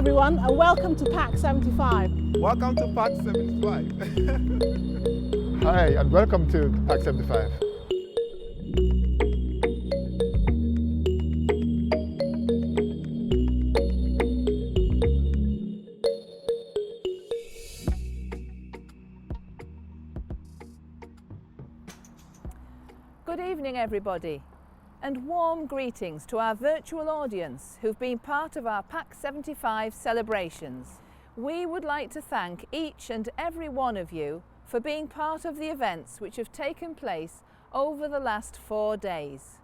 everyone, and welcome to PAC 75. Welcome to PAC 75. Hi, and welcome to PAC 75. Good evening, everybody, and warm greetings to our virtual audience who've been part of our PAC 75 celebrations. We would like to thank each and every one of you for being part of the events which have taken place over the last 4 days.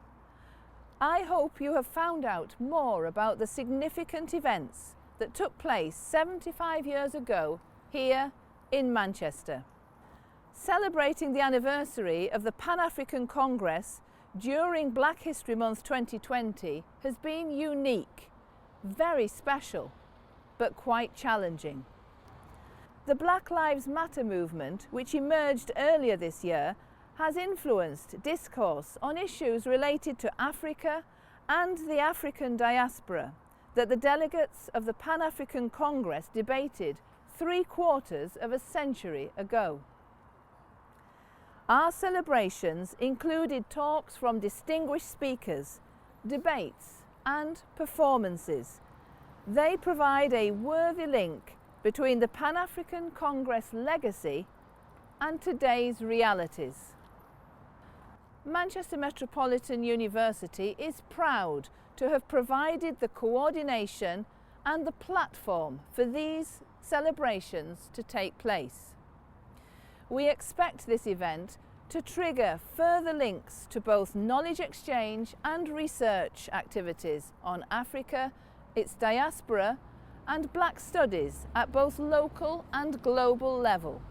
I hope you have found out more about the significant events that took place 75 years ago here in Manchester. Celebrating the anniversary of the Pan-African Congress during Black History Month 2020 has been unique, very special, but quite challenging. The Black Lives Matter movement, which emerged earlier this year, has influenced discourse on issues related to Africa and the African diaspora that the delegates of the Pan-African Congress debated 3/4 of a century ago. Our celebrations included talks from distinguished speakers, debates and performances. They provide a worthy link between the Pan-African Congress legacy and today's realities. Manchester Metropolitan University is proud to have provided the coordination and the platform for these celebrations to take place. We expect this event to trigger further links to both knowledge exchange and research activities on Africa, its diaspora, and Black studies at both local and global level.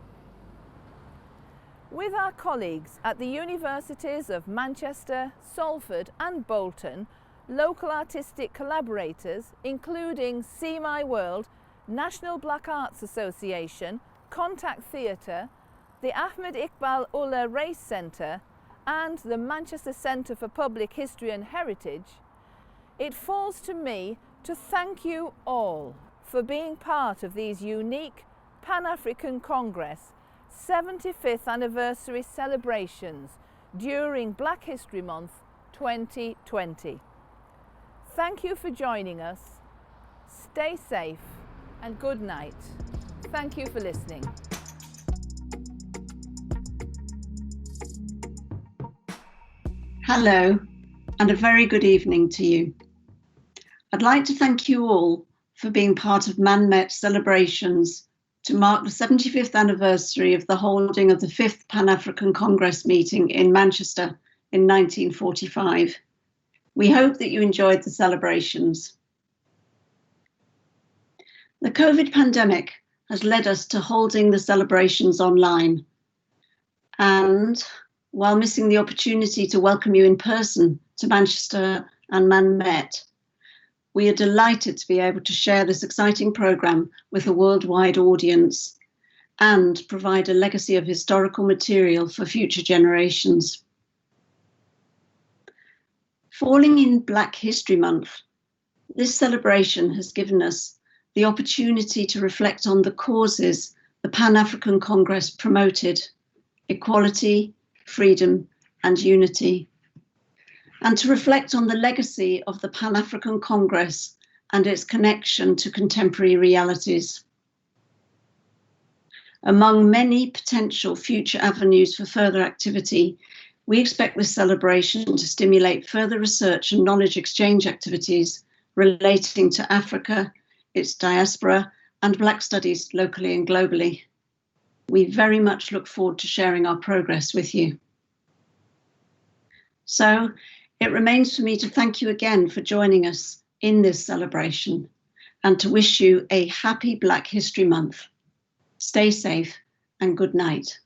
With our colleagues at the universities of Manchester, Salford and Bolton, local artistic collaborators including See My World, National Black Arts Association, Contact Theatre, the Ahmed Iqbal Ullah Race Centre and the Manchester Centre for Public History and Heritage, it falls to me to thank you all for being part of these unique Pan-African Congress 75th anniversary celebrations during Black History Month 2020. Thank you for joining us. Stay safe and good night. Thank you for listening. Hello, and a very good evening to you. I'd like to thank you all for being part of ManMet celebrations to mark the 75th anniversary of the holding of the 5th Pan-African Congress meeting in Manchester in 1945. We hope that you enjoyed the celebrations. The COVID pandemic has led us to holding the celebrations online, and while missing the opportunity to welcome you in person to Manchester and ManMet, we are delighted to be able to share this exciting programme with a worldwide audience and provide a legacy of historical material for future generations. Falling in Black History Month, this celebration has given us the opportunity to reflect on the causes the Pan-African Congress promoted: equality, freedom and unity, and to reflect on the legacy of the Pan-African Congress and its connection to contemporary realities. Among many potential future avenues for further activity, we expect this celebration to stimulate further research and knowledge exchange activities relating to Africa, its diaspora, and Black studies locally and globally. We very much look forward to sharing our progress with you. So it remains for me to thank you again for joining us in this celebration and to wish you a happy Black History Month. Stay safe and good night.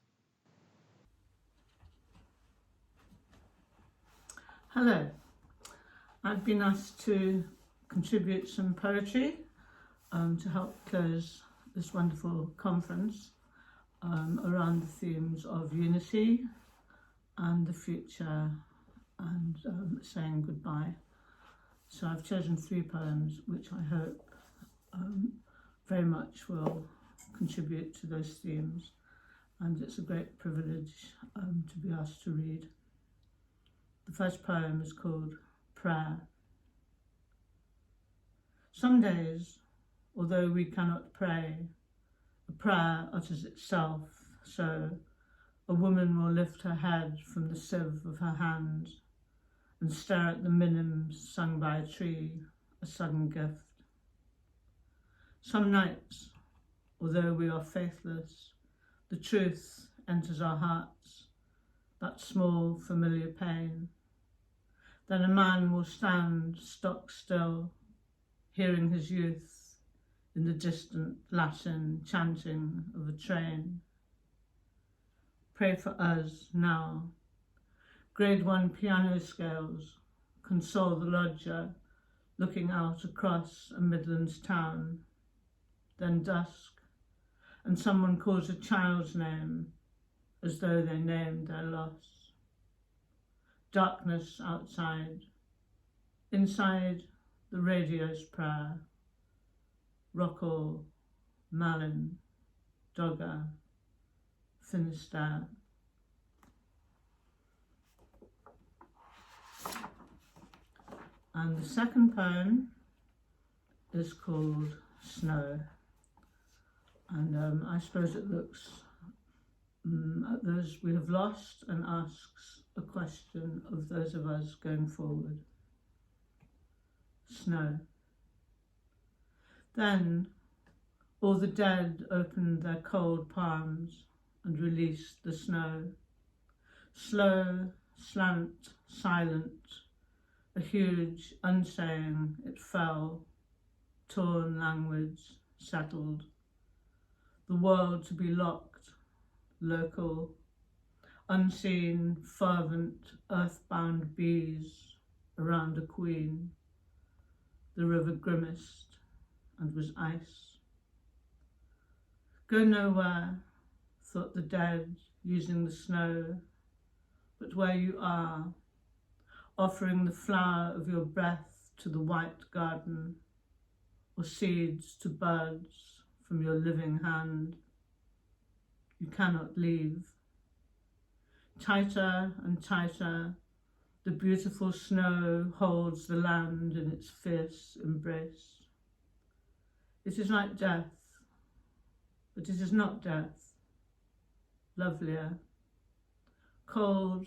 Hello, I've been asked to contribute some poetry to help close this wonderful conference around the themes of unity and the future and saying goodbye. So I've chosen 3 poems which I hope very much will contribute to those themes, and it's a great privilege to be asked to read. The first poem is called Prayer. Some days, although we cannot pray, a prayer utters itself, so a woman will lift her head from the sieve of her hand and stare at the minims sung by a tree, a sudden gift. Some nights, although we are faithless, the truth enters our hearts, that small familiar pain. Then a man will stand stock still, hearing his youth in the distant Latin chanting of a train. Pray for us now. Grade 1 piano scales console the lodger looking out across a Midlands town. Then dusk, and someone calls a child's name as though they named their loss. Darkness outside. Inside, the radio's prayer. Rockall, Malin, Dogger, Finisterre. And the second poem is called Snow. And I suppose it looks at those we have lost and asks a question of those of us going forward. Snow. Then all the dead opened their cold palms and released the snow. Slow, slant, silent, a huge unsaying it fell, torn language settled. The world to be locked, local, unseen, fervent, earthbound bees around a queen. The river grimaced and was ice. Go nowhere, thought the dead, using the snow, but where you are, offering the flower of your breath to the white garden, or seeds to birds from your living hand. You cannot leave. Tighter and tighter, the beautiful snow holds the land in its fierce embrace. It is like death, but it is not death. Lovelier, cold,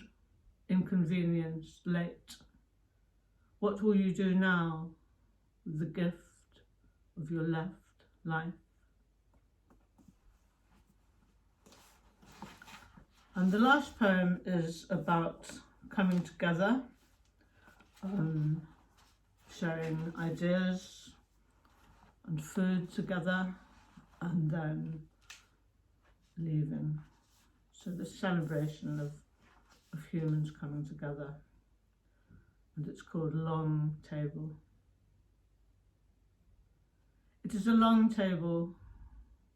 inconvenienced, late. What will you do now with the gift of your left life? And the last poem is about coming together, sharing ideas and food together, and then leaving. So the celebration of humans coming together, and it's called Long Table. It is a long table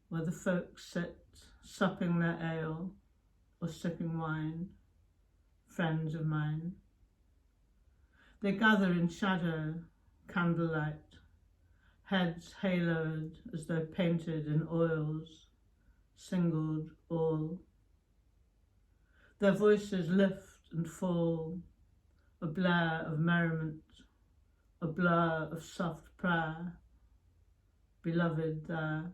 where the folk sit, supping their ale or sipping wine, friends of mine. They gather in shadow, candlelight, heads haloed as though painted in oils, singled all. Their voices lift and fall, a blare of merriment, a blur of soft prayer, beloved there.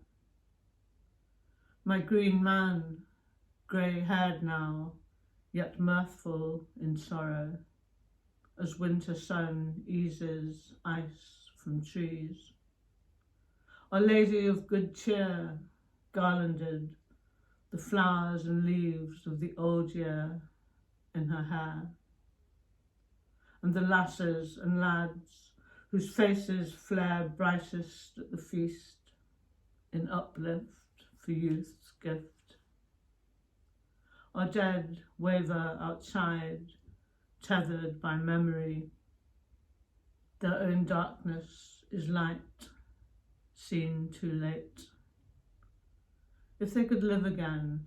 My green man, grey-haired now, yet mirthful in sorrow, as winter sun eases ice from trees. Our Lady of Good Cheer, garlanded, the flowers and leaves of the old year in her hair. And the lasses and lads whose faces flare brightest at the feast, in uplift for youth's gift. Our dead waver outside, tethered by memory. Their own darkness is light, seen too late. If they could live again,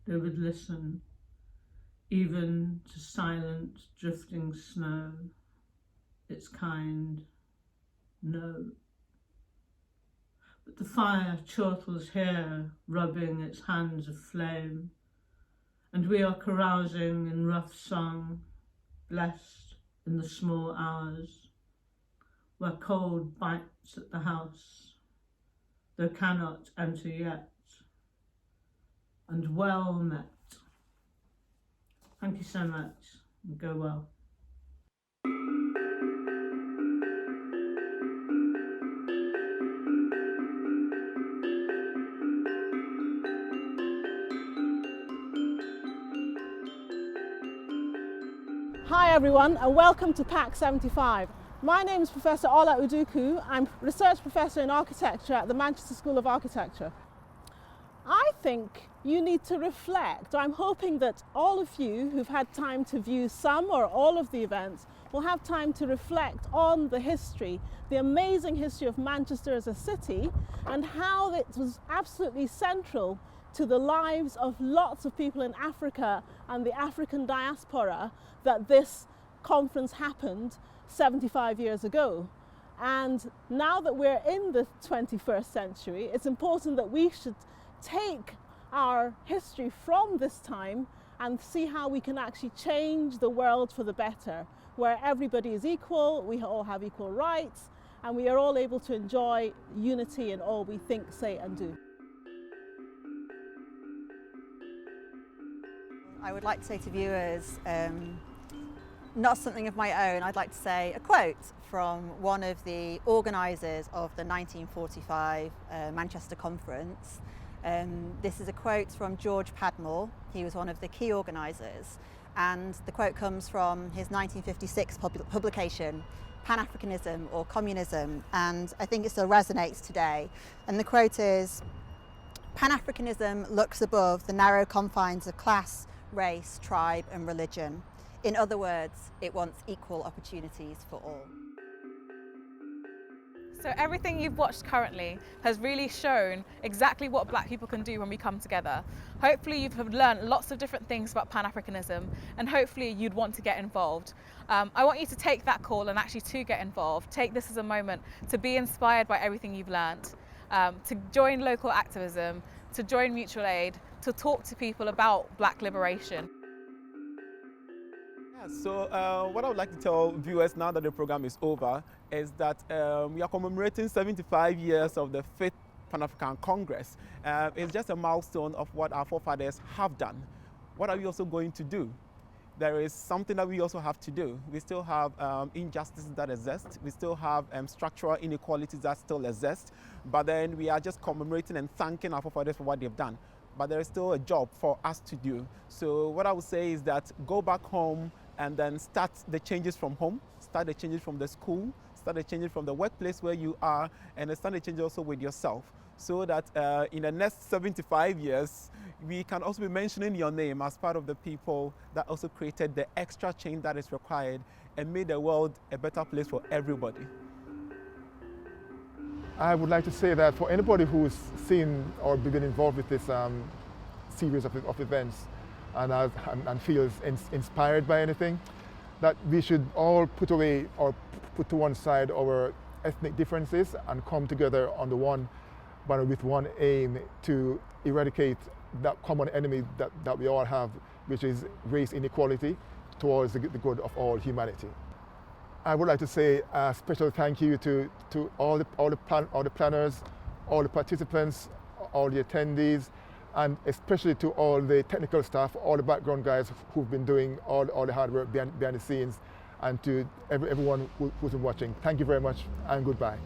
they would listen, even to silent drifting snow, its kind no. but the fire chortles here, rubbing its hands of flame, and we are carousing in rough song, blessed in the small hours, where cold bites at the house, though cannot enter yet, and well met. Thank you so much, and go well. Hi everyone and welcome to PAC 75. My name is Professor Ola Uduku. I'm Research Professor in Architecture at the Manchester School of Architecture. I think you need to reflect. I'm hoping that all of you who've had time to view some or all of the events will have time to reflect on the history, the amazing history of Manchester as a city, and how it was absolutely central to the lives of lots of people in Africa and the African diaspora that this conference happened 75 years ago. And now that we're in the 21st century, it's important that we should take our history from this time and see how we can actually change the world for the better, where everybody is equal, we all have equal rights, and we are all able to enjoy unity in all we think, say and do. I would like to say to viewers, not something of my own, I'd like to say a quote from one of the organisers of the 1945 Manchester Conference. This is a quote from George Padmore. He was one of the key organisers, and the quote comes from his 1956 publication, Pan-Africanism or Communism, and I think it still resonates today. And the quote is, "Pan-Africanism looks above the narrow confines of class, race, tribe and religion. In other words, it wants equal opportunities for all." So everything you've watched currently has really shown exactly what Black people can do when we come together. Hopefully you've learned lots of different things about Pan-Africanism, and hopefully you'd want to get involved. I want you to take that call and actually to get involved. Take this as a moment to be inspired by everything you've learned, to join local activism, to join mutual aid, to talk to people about Black liberation. So what I would like to tell viewers now that the program is over is that we are commemorating 75 years of the 5th Pan-African Congress. It's just a milestone of what our forefathers have done. What are we also going to do? There is something that we also have to do. We still have injustices that exist. We still have structural inequalities that still exist. But then we are just commemorating and thanking our forefathers for what they've done. But there is still a job for us to do. So what I would say is that go back home and then start the changes from home, start the changes from the school, start the changes from the workplace where you are, and then start the changes also with yourself, so that in the next 75 years, we can also be mentioning your name as part of the people that also created the extra change that is required and made the world a better place for everybody. I would like to say that for anybody who's seen or been involved with this series of events and feels inspired by anything, that we should all put away or put to one side our ethnic differences and come together under one banner with one aim to eradicate that common enemy that we all have, which is race inequality, towards the good of all humanity. I would like to say a special thank you to all the planners, all the participants, all the attendees, and especially to all the technical staff, all the background guys who've been doing all the hard work behind the scenes, and to everyone who's been watching. Thank you very much and goodbye.